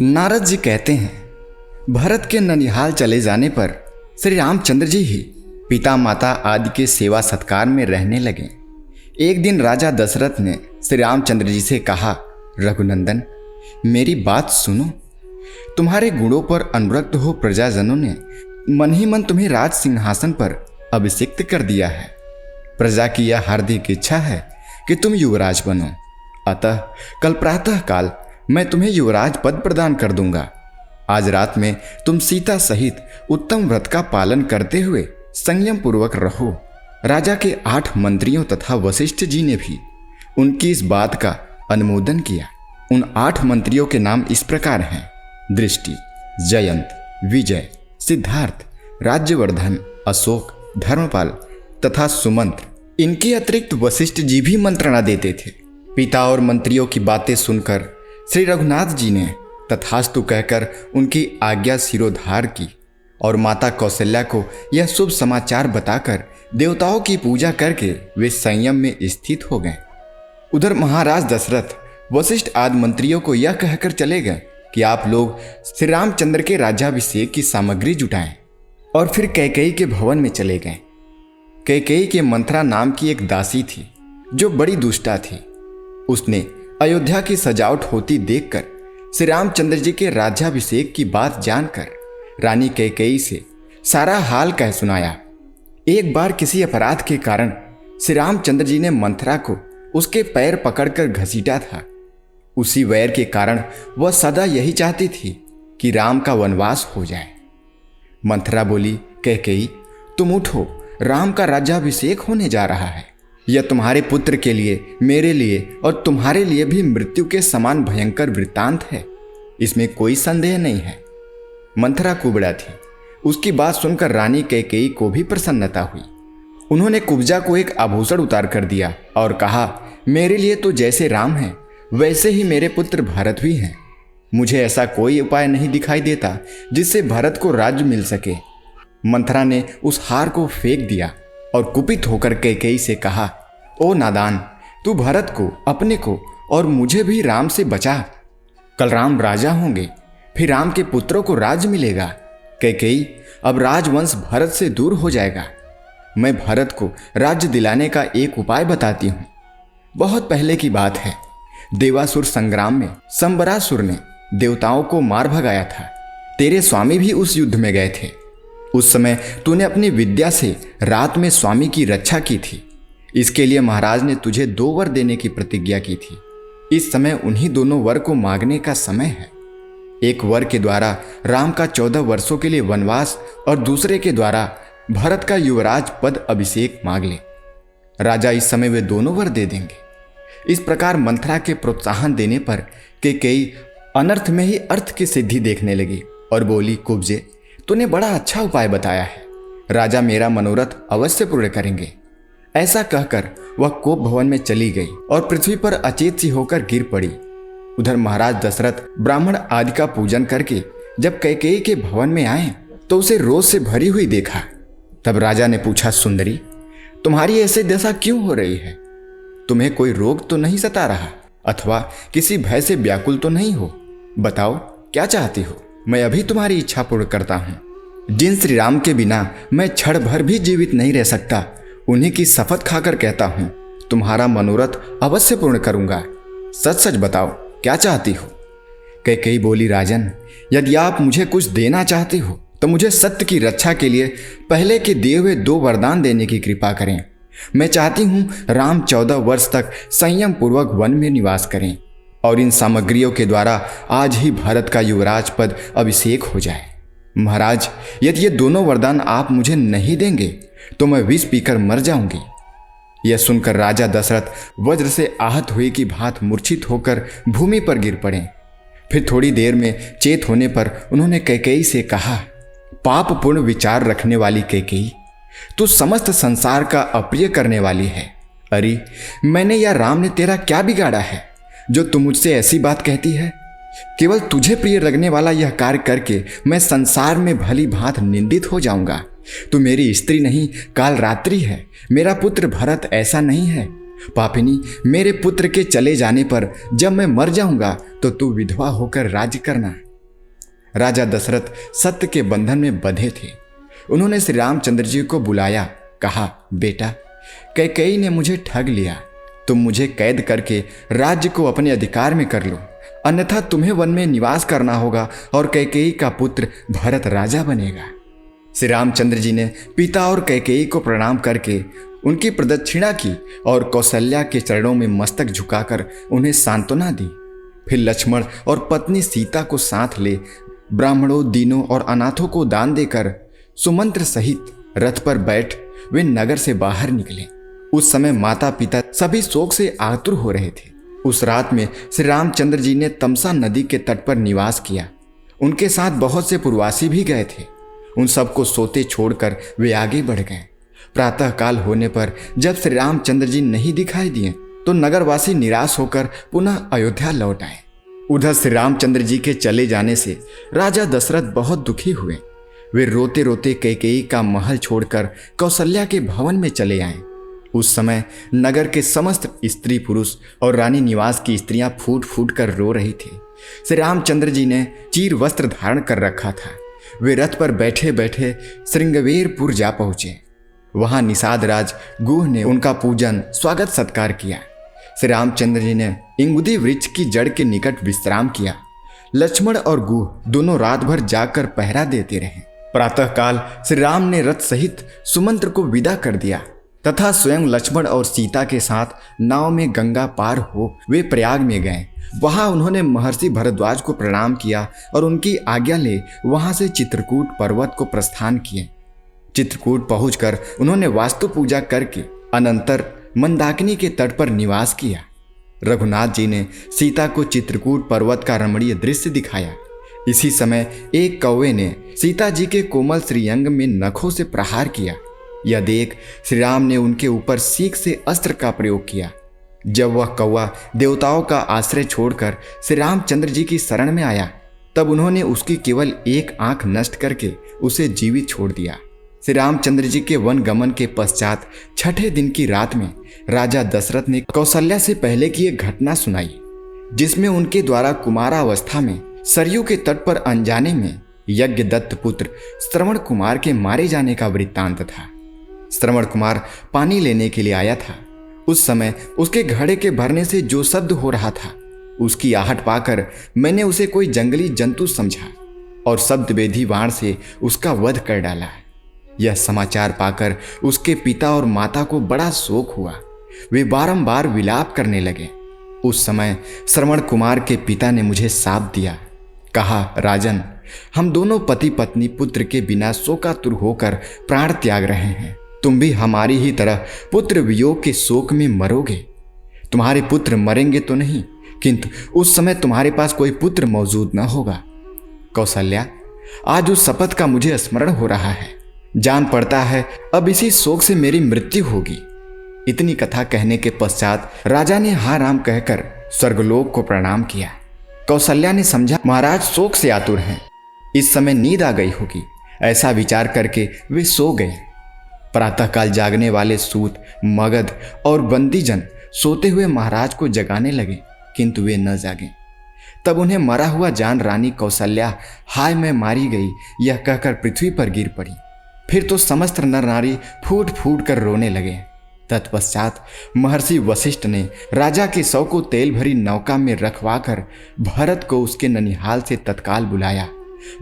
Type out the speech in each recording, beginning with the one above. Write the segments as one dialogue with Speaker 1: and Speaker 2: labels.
Speaker 1: नारद जी कहते हैं, भरत के ननिहाल चले जाने पर श्री रामचंद्र जी ही पिता माता आदि के सेवा सत्कार में रहने लगे। एक दिन राजा दशरथ ने श्री रामचंद्र जी से कहा, रघुनंदन मेरी बात सुनो। तुम्हारे गुणों पर अनुरक्त हो प्रजाजनों ने मन ही मन तुम्हें राज सिंहासन पर अभिषिक्त कर दिया है। प्रजा की यह हार्दिक इच्छा है कि तुम युवराज बनो। अतः कल प्रातः काल मैं तुम्हें युवराज पद प्रदान कर दूंगा। आज रात में तुम सीता सहित उत्तम व्रत का पालन करते हुए संयम पूर्वक रहो। राजा के 8 मंत्रियों तथा वशिष्ठ जी ने भी उनकी इस बात का अनुमोदन किया। उन 8 मंत्रियों के नाम इस प्रकार हैं, दृष्टि, जयंत, विजय, सिद्धार्थ, राज्यवर्धन, अशोक, धर्मपाल तथा सुमंत्र। इनके अतिरिक्त वशिष्ठ जी भी मंत्रणा देते थे। पिता और मंत्रियों की बातें सुनकर श्री रघुनाथ जी ने तथास्तु कहकर उनकी आज्ञा सिरोधार की और माता कौशल्या को यह शुभ समाचार बताकर देवताओं की पूजा करके वे संयम में स्थित हो गए। उधर महाराज दशरथ वशिष्ठ आदि मंत्रियों को यह कहकर चले गए कि आप लोग श्री रामचंद्र के राज्याभिषेक की सामग्री जुटाएं, और फिर कैकेयी के भवन में चले गए। कैकेयी के मंथरा नाम की एक दासी थी जो बड़ी दुष्टा थी। उसने अयोध्या की सजावट होती देखकर श्री रामचंद्र जी के राज्याभिषेक की बात जानकर रानी कैकेयी से सारा हाल कह सुनाया। एक बार किसी अपराध के कारण श्री रामचंद्र जी ने मंथरा को उसके पैर पकड़कर घसीटा था। उसी वैर के कारण वह सदा यही चाहती थी कि राम का वनवास हो जाए। मंथरा बोली, कैकेयी तुम उठो, राम का राज्याभिषेक होने जा रहा है। यह तुम्हारे पुत्र के लिए, मेरे लिए और तुम्हारे लिए भी मृत्यु के समान भयंकर वृत्तांत है, इसमें कोई संदेह नहीं है। मंथरा कुबड़ा थी। उसकी बात सुनकर रानी कैकेयी को भी प्रसन्नता हुई। उन्होंने कुब्जा को एक आभूषण उतार कर दिया और कहा, मेरे लिए तो जैसे राम हैं वैसे ही मेरे पुत्र भरत भी हैं। मुझे ऐसा कोई उपाय नहीं दिखाई देता जिससे भरत को राज्य मिल सके। मंथरा ने उस हार को फेंक दिया और कुपित होकर कैकेयी से कहा, ओ नादान, तू भरत को, अपने को और मुझे भी राम से बचा। कल राम राजा होंगे, फिर राम के पुत्रों को राज्य मिलेगा। कैकेयी, अब राजवंश भरत से दूर हो जाएगा। मैं भरत को राज्य दिलाने का एक उपाय बताती हूँ। बहुत पहले की बात है, देवासुर संग्राम में संबरासुर ने देवताओं को मार भगाया था। तेरे स्वामी भी उस युद्ध में गए थे। उस समय तूने अपनी विद्या से रात में स्वामी की रक्षा की थी। इसके लिए महाराज ने तुझे 2 वर देने की प्रतिज्ञा की थी। इस समय उन्हीं दोनों वर को मांगने का समय है। एक वर के द्वारा राम का 14 वर्षों के लिए वनवास और दूसरे के द्वारा भरत का युवराज पद अभिषेक मांग ले। राजा इस समय वे दोनों वर दे देंगे। इस प्रकार मंथरा के प्रोत्साहन देने पर कैकेयी अनर्थ में ही अर्थ की सिद्धि देखने लगी और बोली, कुब्जे तूने बड़ा अच्छा उपाय बताया है। राजा मेरा मनोरथ अवश्य पूर्ण करेंगे। ऐसा कहकर वह कोप भवन में चली गई और पृथ्वी पर अचेत सी होकर गिर पड़ी। उधर महाराज दशरथ ब्राह्मण आदि का पूजन करके जब कैकेयी के भवन में आए तो उसे रोष से भरी हुई देखा। तब राजा ने पूछा, सुंदरी तुम्हारी ऐसी दशा क्यों हो रही है? तुम्हें कोई रोग तो नहीं सता रहा अथवा किसी भय से व्याकुल तो नहीं हो? बताओ क्या चाहती हो? मैं अभी तुम्हारी इच्छा पूर्ण करता हूँ। जिन श्री राम के बिना मैं क्षण भर भी जीवित नहीं रह सकता, उन्हीं की शपथ खाकर कहता हूँ तुम्हारा मनोरथ अवश्य पूर्ण करूंगा। सच सच बताओ क्या चाहती हो? कैकेयी बोली, राजन यदि आप मुझे कुछ देना चाहते हो तो मुझे सत्य की रक्षा के लिए पहले के दिए हुए 2 वरदान देने की कृपा करें। मैं चाहती हूँ राम 14 वर्ष तक संयम पूर्वक वन में निवास करें और इन सामग्रियों के द्वारा आज ही भरत का युवराज पद अभिषेक हो जाए। महाराज यदि ये दोनों वरदान आप मुझे नहीं देंगे तो मैं विष पीकर मर जाऊंगी। यह सुनकर राजा दशरथ वज्र से आहत हुए की भांति मूर्छित होकर भूमि पर गिर पड़े। फिर थोड़ी देर में चेत होने पर उन्होंने कैकेयी से कहा, पाप पूर्ण विचार रखने वाली कैकेयी, तू समस्त संसार का अप्रिय करने वाली है। अरे मैंने या राम ने तेरा क्या बिगाड़ा है जो तू मुझसे ऐसी बात कहती है? केवल तुझे प्रिय लगने वाला यह कार्य करके मैं संसार में भली भांति निंदित हो जाऊंगा। तू मेरी स्त्री नहीं, काल रात्रि है। मेरा पुत्र भरत ऐसा नहीं है। पापिनी, मेरे पुत्र के चले जाने पर जब मैं मर जाऊंगा तो तू विधवा होकर राज्य करना। राजा दशरथ सत्य के बंधन में बंधे थे। उन्होंने श्री रामचंद्र जी को बुलाया, कहा, बेटा, कैकेयी ने मुझे ठग लिया। तुम मुझे कैद करके राज्य को अपने अधिकार में कर लो, अन्यथा तुम्हें वन में निवास करना होगा और कैकेयी का पुत्र भरत राजा बनेगा। श्री रामचंद्र जी ने पिता और कैकेयी को प्रणाम करके उनकी प्रदक्षिणा की और कौशल्या के चरणों में मस्तक झुकाकर उन्हें सांत्वना दी। फिर लक्ष्मण और पत्नी सीता को साथ ले ब्राह्मणों, दीनों और अनाथों को दान देकर सुमंत्र सहित रथ पर बैठ वे नगर से बाहर निकले। उस समय माता पिता सभी शोक से आतुर हो रहे थे। उस रात में श्री रामचंद्र जी ने तमसा नदी के तट पर निवास किया। उनके साथ बहुत से पुरवासी भी गए थे। उन सबको सोते छोड़कर वे आगे बढ़ गए। प्रातःकाल होने पर जब श्री रामचंद्र जी नहीं दिखाई दिए तो नगरवासी निराश होकर पुनः अयोध्या लौट आए। उधर श्री रामचंद्र जी के चले जाने से राजा दशरथ बहुत दुखी हुए। वे रोते रोते कैकेयी का महल छोड़कर कौशल्या के भवन में चले आए। उस समय नगर के समस्त स्त्री पुरुष और रानी निवास की स्त्रियां फूट फूट कर रो रही थी। श्री रामचंद्र जी ने चीर वस्त्र धारण कर रखा था। वे रथ पर बैठे बैठे श्रृंगवेरपुर जा पहुंचे। वहां निषाद राज गुह ने उनका पूजन स्वागत सत्कार किया। श्री रामचंद्र जी ने इंगुदी वृक्ष की जड़ के निकट विश्राम किया। लक्ष्मण और गुह दोनों रात भर जाकर पहरा देते रहे। प्रातःकाल श्री राम ने रथ सहित सुमंत्र को विदा कर दिया तथा स्वयं लक्ष्मण और सीता के साथ नाव में गंगा पार हो वे प्रयाग में गए। वहां उन्होंने महर्षि भरद्वाज को प्रणाम किया और उनकी आज्ञा ले वहां से चित्रकूट पर्वत को प्रस्थान किए। चित्रकूट पहुंचकर उन्होंने वास्तु पूजा करके अनंतर मंदाकिनी के तट पर निवास किया। रघुनाथ जी ने सीता को चित्रकूट पर्वत का रमणीय दृश्य दिखाया। इसी समय एक कौवे ने सीता जी के कोमल श्रीअंग में नखों से प्रहार किया। यह देख श्री राम ने उनके ऊपर सीख से अस्त्र का प्रयोग किया। जब वह कौवा देवताओं का आश्रय छोड़कर श्री रामचंद्र जी की शरण में आया तब उन्होंने उसकी केवल एक आंख नष्ट करके उसे जीवित छोड़ दिया। श्री रामचंद्र जी के वन गमन के पश्चात छठे दिन की रात में राजा दशरथ ने कौशल्या से पहले की एक घटना सुनाई, जिसमें उनके द्वारा कुमारावस्था में सरयू के तट पर अनजाने में यज्ञदत्त पुत्र श्रवण कुमार के मारे जाने का वृत्तांत था। श्रवण कुमार पानी लेने के लिए आया था। उस समय उसके घड़े के भरने से जो शब्द हो रहा था उसकी आहट पाकर मैंने उसे कोई जंगली जंतु समझा और शब्द वेधी बाण से उसका वध कर डाला। यह समाचार पाकर उसके पिता और माता को बड़ा शोक हुआ। वे बारंबार विलाप करने लगे। उस समय श्रवण कुमार के पिता ने मुझे शाप दिया। कहा, राजन, हम दोनों पति पत्नी पुत्र के बिना शोकातुर होकर प्राण त्याग रहे हैं। तुम भी हमारी ही तरह पुत्र वियोग के शोक में मरोगे। तुम्हारे पुत्र मरेंगे तो नहीं, किंतु उस समय तुम्हारे पास कोई पुत्र मौजूद न होगा। कौशल्या, आज उस शपथ का मुझे स्मरण हो रहा है। जान पड़ता है अब इसी शोक से मेरी मृत्यु होगी। इतनी कथा कहने के पश्चात राजा ने हाँ राम कहकर स्वर्गलोक को प्रणाम किया। कौशल्या ने समझा महाराज शोक से आतुर हैं, इस समय नींद आ गई होगी। ऐसा विचार करके वे सो गए। प्रातःकाल जागने वाले सूत, मगध और बंदीजन सोते हुए महाराज को जगाने लगे, किंतु वे न जागे। तब उन्हें मरा हुआ जान रानी कौशल्या हाय मैं मारी गई यह कहकर पृथ्वी पर गिर पड़ी। फिर तो समस्त नर नारी फूट फूट कर रोने लगे। तत्पश्चात महर्षि वशिष्ठ ने राजा के शव को तेल भरी नौका में रखवाकर भरत को उसके ननिहाल से तत्काल बुलाया।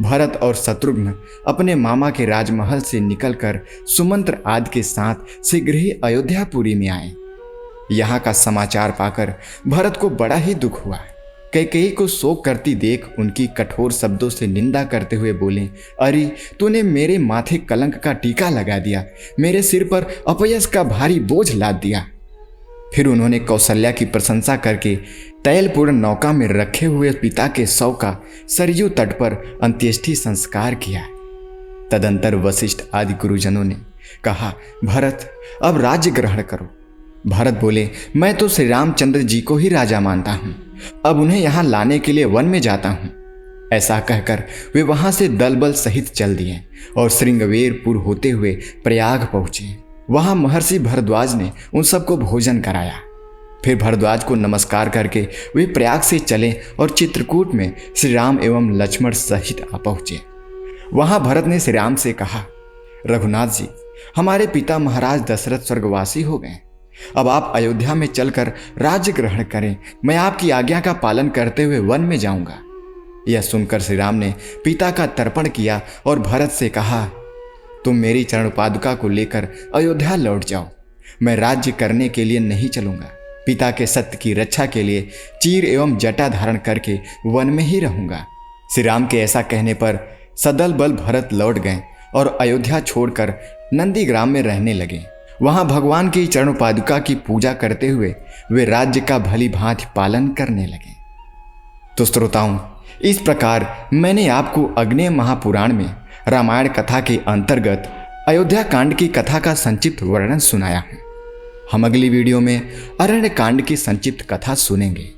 Speaker 1: भरत और शत्रुघ्न अपने मामा के राजमहल से निकलकर सुमंत्र आदि के साथ शीघ्र ही अयोध्यापुरी में आए। यहाँ का समाचार पाकर भरत को बड़ा ही दुख हुआ। कैकेयी को शोक करती देख उनकी कठोर शब्दों से निंदा करते हुए बोले, अरे तूने मेरे माथे कलंक का टीका लगा दिया, मेरे सिर पर अपयश का भारी बोझ लाद दिया। फिर उन्होंने कौशल्या की प्रशंसा करके तैलपूर्ण नौका में रखे हुए पिता के शव का सरयू तट पर अंत्येष्टि संस्कार किया। तदंतर वशिष्ठ आदि गुरुजनों ने कहा, भरत अब राज्य ग्रहण करो। भरत बोले, मैं तो श्री रामचंद्र जी को ही राजा मानता हूँ, अब उन्हें यहाँ लाने के लिए वन में जाता हूँ। ऐसा कहकर वे वहां से दल बल सहित चल दिए और श्रृंगवेरपुर होते हुए प्रयाग पहुंचे। वहां महर्षि भरद्वाज ने उन सबको भोजन कराया। फिर भरद्वाज को नमस्कार करके वे प्रयाग से चले और चित्रकूट में श्री राम एवं लक्ष्मण सहित आ पहुंचे। वहां भरत ने श्री राम से कहा, रघुनाथ जी, हमारे पिता महाराज दशरथ स्वर्गवासी हो गए। अब आप अयोध्या में चलकर राज्य ग्रहण करें। मैं आपकी आज्ञा का पालन करते हुए वन में जाऊंगा। यह सुनकर श्री राम ने पिता का तर्पण किया और भरत से कहा, तुम मेरी चरण पादुका को लेकर अयोध्या लौट जाओ। मैं राज्य करने के लिए नहीं चलूंगा। पिता के सत्य की रक्षा के लिए चीर एवं जटा धारण करके वन में ही रहूंगा। श्री राम के ऐसा कहने पर सदल बल भरत लौट गए और अयोध्या छोड़कर नंदीग्राम में रहने लगे। वहां भगवान की चरण पादुका की पूजा करते हुए वे राज्य का भली भांति पालन करने लगे। तो श्रोताओं, इस प्रकार मैंने आपको अग्नेय महापुराण में रामायण कथा के अंतर्गत अयोध्या कांड की कथा का संक्षिप्त वर्णन सुनाया है। हम अगली वीडियो में अरण्य कांड की संक्षिप्त कथा सुनेंगे।